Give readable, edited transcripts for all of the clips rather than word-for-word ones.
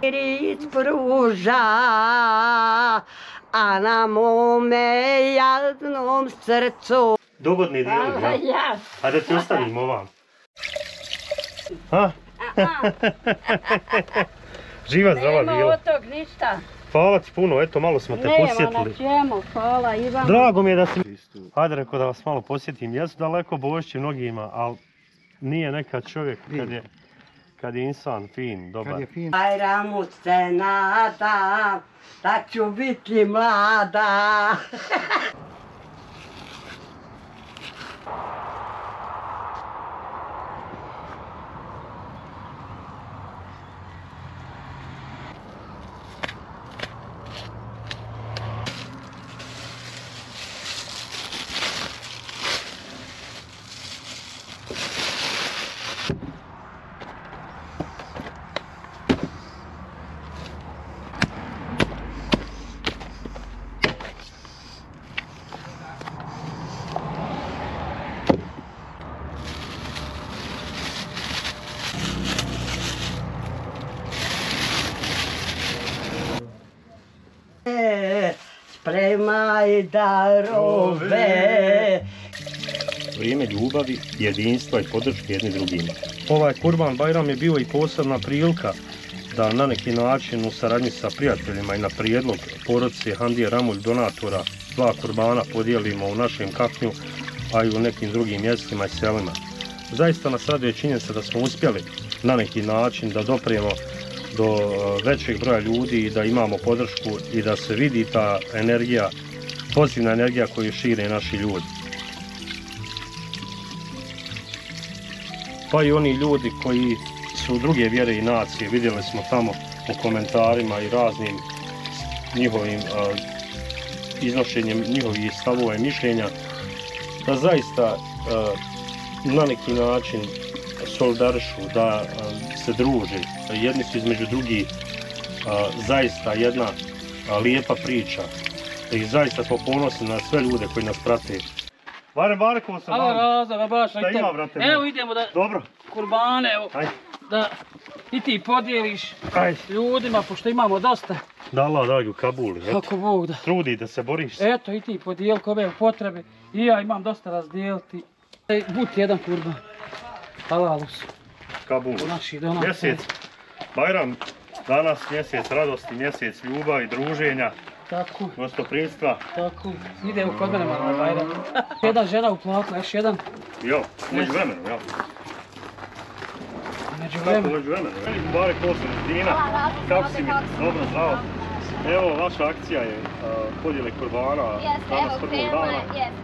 Ric pruža, a na mome jadnom srcu. Dogodni dijeli, ja? A da ti ostavim ovam. Ha? Živa, zdrava bila. Nema od tog ništa. Hvala ti puno, eto malo smo te posjetili. Nema na čemu, hvala Ivan. Drago mi je da si... Hajde rekao da vas malo posjetim. Jesu daleko Božići mnogima, ali nije nekad čovjek kad je insan fin, dobar. Bajramu se nadam, da ću biti mlada. Spremaj darove. Vrijeme ljubavi, jedinstva i podrške jedni drugima. Ovaj Kurban Bajram je bio i posebna prilika da na neki način u saradnji sa prijateljima i na prijedlog porodice Handije Ramulj donatora 2 kurbana podijelimo u našem Kaknju, a i u nekim drugim mjestima i selima. Zaista nas raduje činjenica da smo uspjeli na neki način da doprijemo do većeg broja ljudi i da imamo podršku i da se vidi ta energija, pozitivna energija koju šire naši ljudi. Pa i oni ljudi koji su druge vjere i nacije, vidjeli smo tamo u komentarima i raznim njihovim iznošenjem njihovih stavova i mišljenja, da zaista na neki način solidarišu, da se druže. Jedni su između drugih, zaista jedna lijepa priča i zaista smo ponosni na sve ljude koji nas prate. Barko sam vam. Šta ima, brate? Evo idemo da kurbane, evo, da i ti podijeliš ljudima, pošto imamo dosta. Da, Allah daj u Kabuli, eto. Kako Bog da. Trudi da se boriš. Eto i ti podijeli kome u potrebe. I ja imam dosta razdijeliti. Buti jedan kurban. Halalus. Kabul. Mjesec Bajram, danas mjesec radosti, mjesec ljubavi, druženja. Tako. Gostoprimstva. Tako. Ide u kod mene malo Bajram. Jedna žena uplatila, još jedan. Jo, među vremenu, ja. Među vremenu. Među vremenu. Mubarek Osman Dina, kako si mi? Dobro, zdravo. Evo, vaša akcija je podjele kurbana danas prvog dana.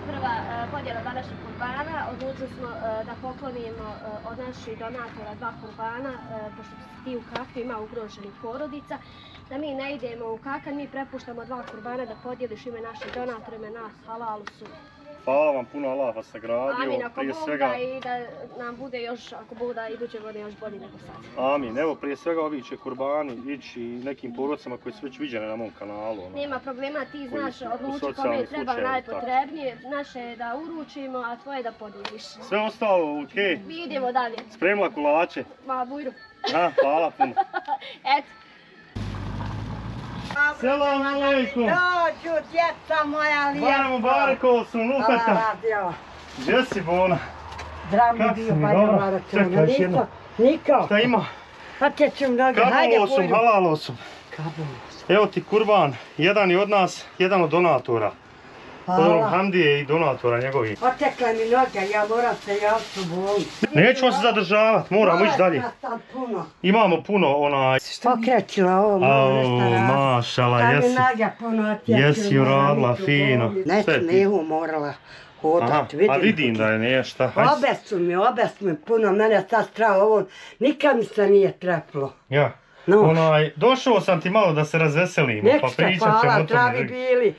Prva podjela današnjeg kurbana. Odlučili smo da poklonimo od naših donatora 2 kurbana, pošto ti u Kaknju ima ugroženih porodica. Da mi ne idemo u Kakan, mi prepuštamo 2 kurbana da podijeliš ime naših donatora, ime nas, halalusu. Hvala vam puno, Allah vas nagradio. Amin, ako Bog da i da nam bude još, ako Bog da iduće godine još bolji nego sad. Amin, evo prije svega ovi će kurbani ići nekim porodicama koji su već viđene na mom kanalu. Nema problema, ti znaš odluči kome treba najpotrebnije. Naše je da uručimo, a tvoje da podijeliš. Sve ostalo okej? Vidimo dalje. Spremila kolače? Ma, bujru. Hvala puno. Eto. Selam alejkum. Dođu, djeca moja lijepa. Bajram Barko, su nufeta. Gdje si bona? Zdravo bio, Bajram Barko. Niko. Šta ima? Pa te ću mnogo, hajde Kabul osum, halal osum. Evo ti kurban, jedan je od nas, jedan od donatora. Od Handije i donatora njegovih. Otekle mi noge, ja moram se javiti u bolnicu. Nećemo se zadržavati, moramo ići dalje. Imamo puno onaj... Pokrećila ovo, moram nešto raditi. Mašala, jesi. Da mi noge puno otjekli. Jesi uradila, fino. Neću morala hodati, vidim. A vidim da je nešto. Obe su mi puno, mene sad strao ovo, nikad mi se nije treplo. Ja. Došao sam ti malo da se razveselimo, pa pričat ćemo o tome. Zdravi bili.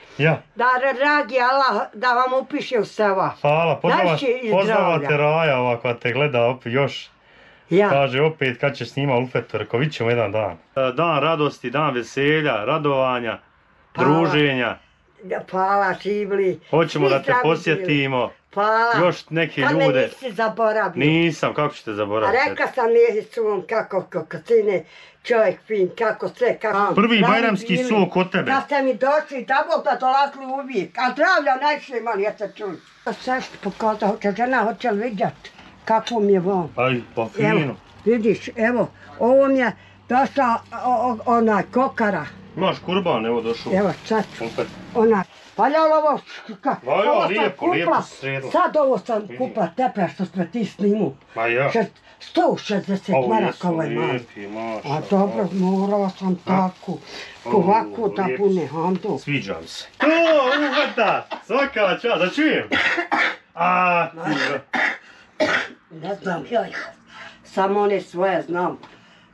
Da dragi Allah da vam upiše u seva. Hvala, pozdravate Raja ovako te gleda opet još. Kaže opet kad ćeš snima Ulfetor, ko vidit ćemo jedan dan. Dan radosti, dan veselja, radovanja, druženja. Hvala živli. Hoćemo da te posjetimo. Hvala. još neke Kad me ljude. nisi zaboravio. Nisam, kako ćete A zaboraviti? rekla sam Jeziću kako sine, čovjek fin, kako sve, kako... Prvi zdravi bajramski bili. sok od tebe. Da ste mi došli, da Bog da dolazili uvijek. A zdravlja najviše imali, jeste čuli. Sve što pokazao, hoće žena, hoće li vidjeti kako mi je von. Aj, pa Evo, fino. vidiš, evo, ovo mi je došla onaj kokara. Imaš kurban, evo došao. Evo, sad, Opet. onaj. Valjalo ovo, Valja, ovo sam lijepo, kupla, lijepo sredila. sad ovo sam kupla tepe što smo ti snimu. Ma ja. 160 Ovo maraka jesu ovaj mali. lijepi, maša. A dobro, morala sam tako, ovako da lijepi pune su. handu. Sviđa mi se. To, uvata, svaka čast, da čujem. A, Ne znam, joj, samo one svoje znam.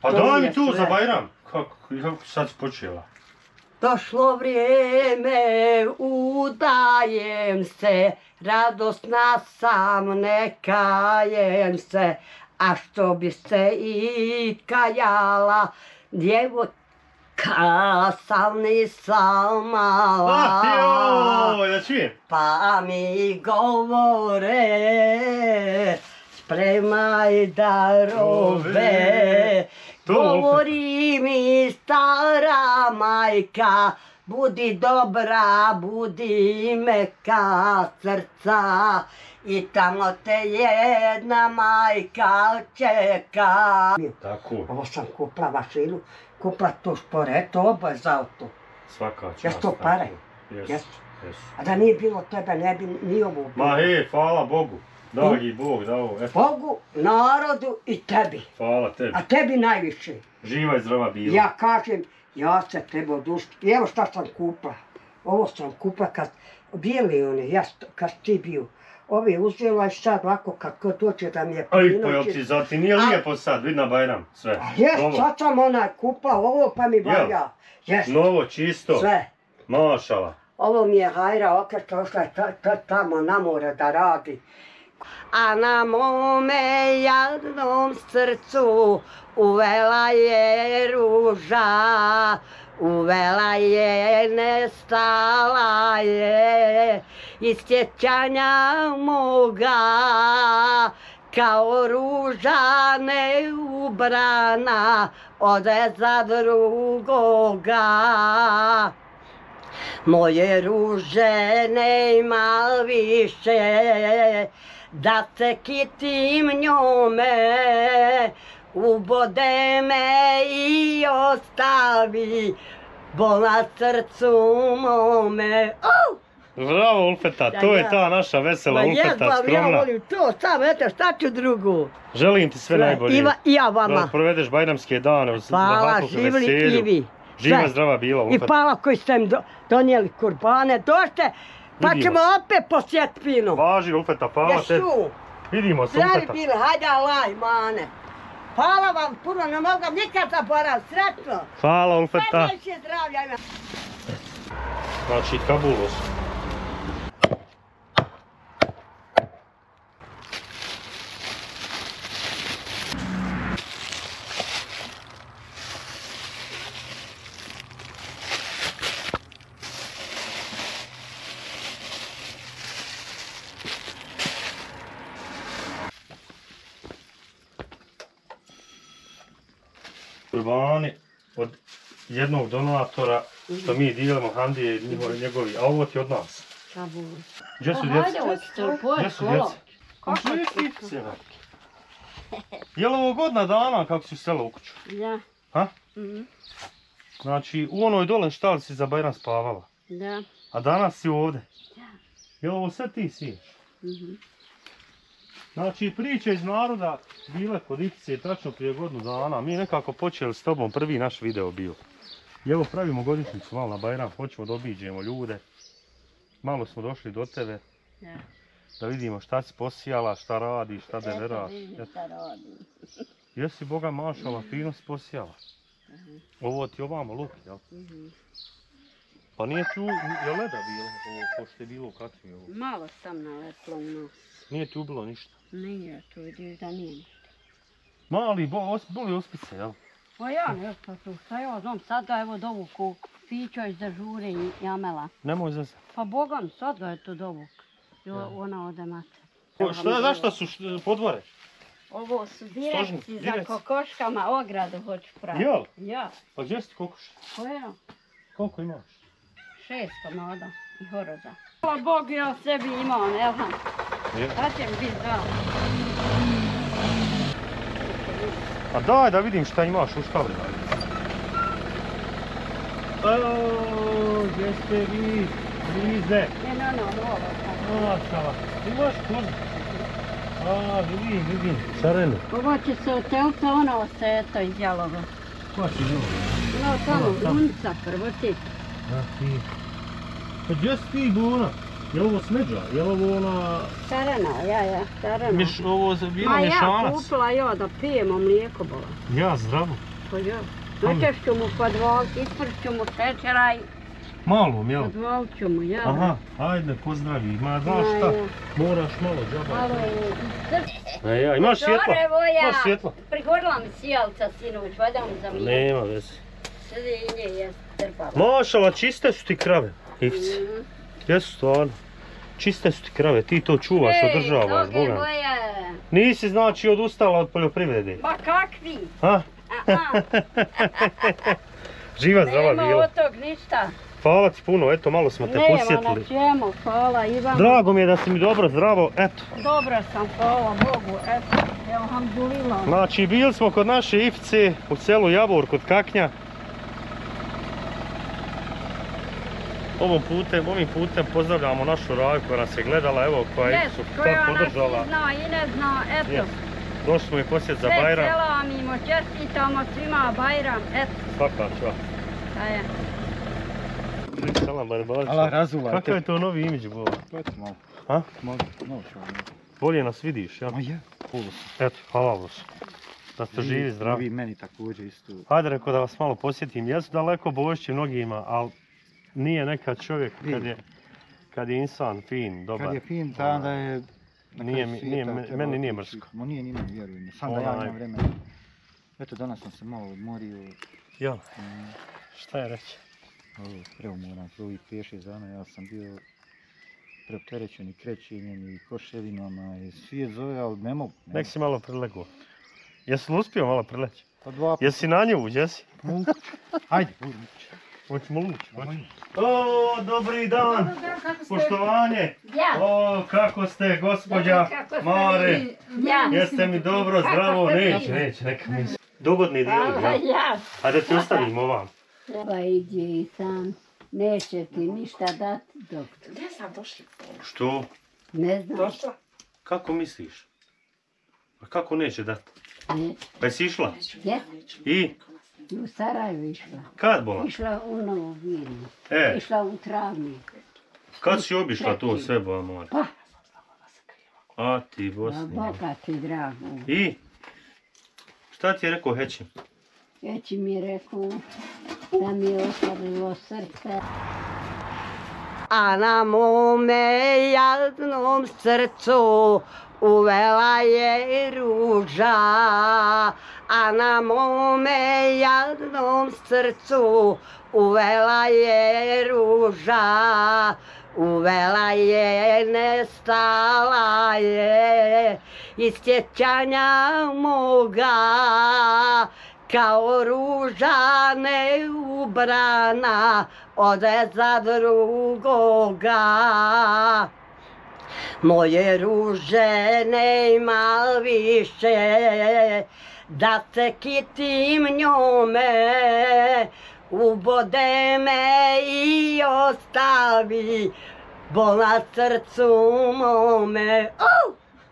pa To daj mi je mi tu sve. za Bajram. Kako sad si počela? Došlo vrijeme, udajem se, radosna sam, ne kajem se, a što bi se i kajala, djevojka sam nisam mala. Joj, da čujem. Pa mi govore, spremaj darove, govori mi stara majka, budi dobra, budi meka srca, i tamo te jedna majka čeka. Tako, Ovo sam kupla Vašilu, kupla tu šporetu, oboje za auto. svaka čast. Jesu to pare? Jesu, Jesu. jesu. A da nije bilo tebe, ne bi ni ovo bilo. Ma hvala Bogu. Dragi Bog dao, eto. Bogu, narodu i tebi. Hvala tebi. A tebi najviše. Živa i zdrava bila. Ja kažem, ja se treba odušiti. Evo šta sam kupla. Ovo sam kupla kad bijeli oni, kad si ti bio. Ovi uzela i sad ovako kako dođe da mi je Aj, pa jel ti zati nije lijepo sad, vid na Bajram, sve. Jes, Novo, sad sam onaj kupla ovo pa mi valja. Jes, novo, čisto, sve. mašala. Ovo mi je Hajra Okreta ošla tamo na more da radi. A na mome jadnom srcu uvela je ruža, uvela je, nestala je iz sjećanja moga, kao ruža neubrana ode za drugoga. Moje ruže nema više, da se kitim njome, ubode me i ostavi, bol na srcu mome. Bravo Ulfeta, to je ta naša vesela Ulfeta, Ja skromna. volim to, sam eto šta ću drugo. Želim ti sve najbolje. I ja vama. Da provedeš bajramske dane uz Hvala, rahatluku, živli i veselju. vi. Živa Sve. i zdrava bila I Ulfeta. hvala koji ste im donijeli kurbane, došte, pa Vidimo ćemo se. opet posjet pinu. Važi Ulfeta, hvala tebi. Jesu. Vidimo se Zdravi Ulfeta. bili, hajde Alaj, mane. Hvala vam puno, ne mogu nikad zaboraviti, sretno. Hvala Sve Ulfeta. najviše zdravlja ima. Znači, Kabulos. Kurbani od jednog donatora što mi dijelimo Handije i njegovi, a ovo ti od nas. Gdje su djeca? Gdje su djeca? Je li ovo godina dana kako si sela u kuću? Da. Ha? Mhm. Znači u onoj dole štali si za Bajram spavala, Da. a danas si ovdje. Je li ovo sve ti siješ? Mhm. Znači priče iz naroda bile kod Ikice tačno prije godinu dana. Mi nekako počeli s tobom, prvi naš video bio. I evo pravimo godišnjicu malo na Bajram, hoćemo da obiđemo ljude. Malo smo došli do tebe. Da. Da vidimo šta si posijala, šta radiš, šta deveraš. Eto, šta radim. Jesi Boga mašala, fino si posijala. Ovo ti ovamo luk, jel? Mhm. Pa nije tu, je leda bilo, ovo, pošto je bilo u katvi ovo. Malo sam naletla u nos. Nije ti ubilo ništa. Nije, tu vidiš da nije. Mali, boli ospice, jel? Pa ja ne znam tu, šta ja znam, sad ga evo dovuku, Fićo iz dežure i Jamela. Nemoj zezati. Pa Bogan, sad ga je to dovuk. Ona ode mater. Zašto su podvore? Ovo su direkci za direci. kokoškama, ogradu hoću praviti. Jel? Ja. Pa gdje si kokoš? Koja? Koliko imaš? 6 komada i horoza. Hvala Bog, ja sebi imam, elham. Sad će mi biti zdravo. A daj da vidim šta imaš u štabri. Gdje ste vi? Grize. Ovo. Imaš kozu? Vidim. Šarenu. Ovo će se otelca, ono oseto iz Jalova. Ko si bilo? No tamo, grunca, prvo ti. Pa gdje si ti, Bona? Je ovo smeđa? Je ovo ona... Šarena, ja, šarena. Ovo za bilo Ma ja mješanac? kupila ja da pijemo mlijeko bola. Ja, zdravo. Pa ja. Načešću mu podvolk, ispršću mu šećera i Malom, jel? podvolću mu, ja. Aha, ajde, ko zdravi. Ma, znaš šta? Moraš malo džaba. Malo je Ja, imaš svjetla? Voja, Imaš svjetla? prigorila mi sijalca sinoć, valjda mu zamijeniti. Nema veze. Sredinje je trpala. Mašala, čiste su ti krave, Ivce. Jesu stvarno. Čiste su ti krave, ti to čuvaš, održavaš, Boga. Boga. Nisi znači odustala od poljoprivrede? Pa kakvi? Ha? Živa zdrava Nema bila. od tog ništa. Hvala ti puno, eto malo smo te Nema na posjetili. čemu, hvala Ivan. Drago mi je da si mi dobro, zdravo, eto. Dobra sam, hvala Bogu, eto, alhamdulillah. Znači, bili smo kod naše Ivce u selu Javor kod Kaknja. Ovim putem pozdravljamo našu Raju koja nas je gledala, evo, koja Yes, su koja podržala. nas i zna i ne zna, eto. Yes. Došli smo i posjet za Sve Bajram. selamimo, čestitamo svima Bajram, eto. Svaka čast. Šta je? Salam Barbarić. Allah razulajte. Kakav je to novi imidž, Bova? Eto malo. A? Malo ću vam. Bolje nas vidiš, ja? Ma je. Pulo sam. Eto, hvala vam. Da ste živi, zdravi. Vi meni također isto. Hajde, rekao da vas malo posjetim. Jesu daleko Božići mnogima, ali nije nekad čovjek kad je insan fin, dobar. Kad je fin, tada je... Meni nije mrsko. Ma nije ni meni, vjerujem. Sam da ja imam vremena. Eto, danas sam se malo odmorio. Jel? Šta je reći? Preumoran, ovih 5-6 dana ja sam bio preopterećen i krećenjem i koševinama i svijet zove, ali ne mogu. Nek si malo prilego. Jesi li uspio malo prileći? Pa 2 Jesi na nju, jesi? Ajde, Hoćemo lući. O, dobri dan, poštovanje. Ja. O, kako ste, gospođa Mare? Ja. Jeste mi dobro, zdravo? Neće, neka mi se. Dogodni dio, ja? Ja. A da ti ostavimo vam. Pa iđi i sam, neće ti ništa dati doktor. Gdje sam došla? Što? Ne znam. Došla? Kako misliš? A kako neće dati? Neće. Pa jesi išla? Gdje? I? U Sarajevo išla. Kad bola? Išla u Novu Virnu. E, Išla u Travnik. kad si obišla to sve, Boja Mare? Pa. A ti, Pa Bosni. Boga ti drago. I? Šta ti je rekao Hećim? Veći mi je rekao da mi je oslabilo srce. A na mome jadnom srcu uvela je ruža, a na mome jadnom srcu uvela je ruža, uvela je, nestala je iz sjećanja moga, kao ruža neubrana ode za drugoga. Moje ruže nema više, da se kitim njome, ubode me i ostavi bol na srcu mome.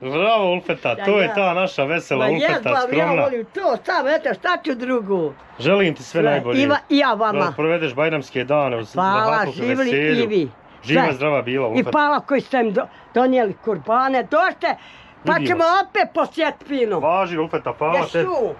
Bravo, Ulfeta, to je ta naša vesela Ulfeta, skromna. Ja volim to, samo eto, šta ću drugo? Želim ti sve najbolje. I ja vama. Da provedeš bajramske dane u Hvala, rahatluku, živjeli i veselju. vi. Živa Sve. zdrava bila, I Ulfeta. hvala koji ste im donijeli kurbane. Došte, pa Vidimo ćemo se. opet posjetiti fino. Važi, Ulfeta, hvala te. Jesu.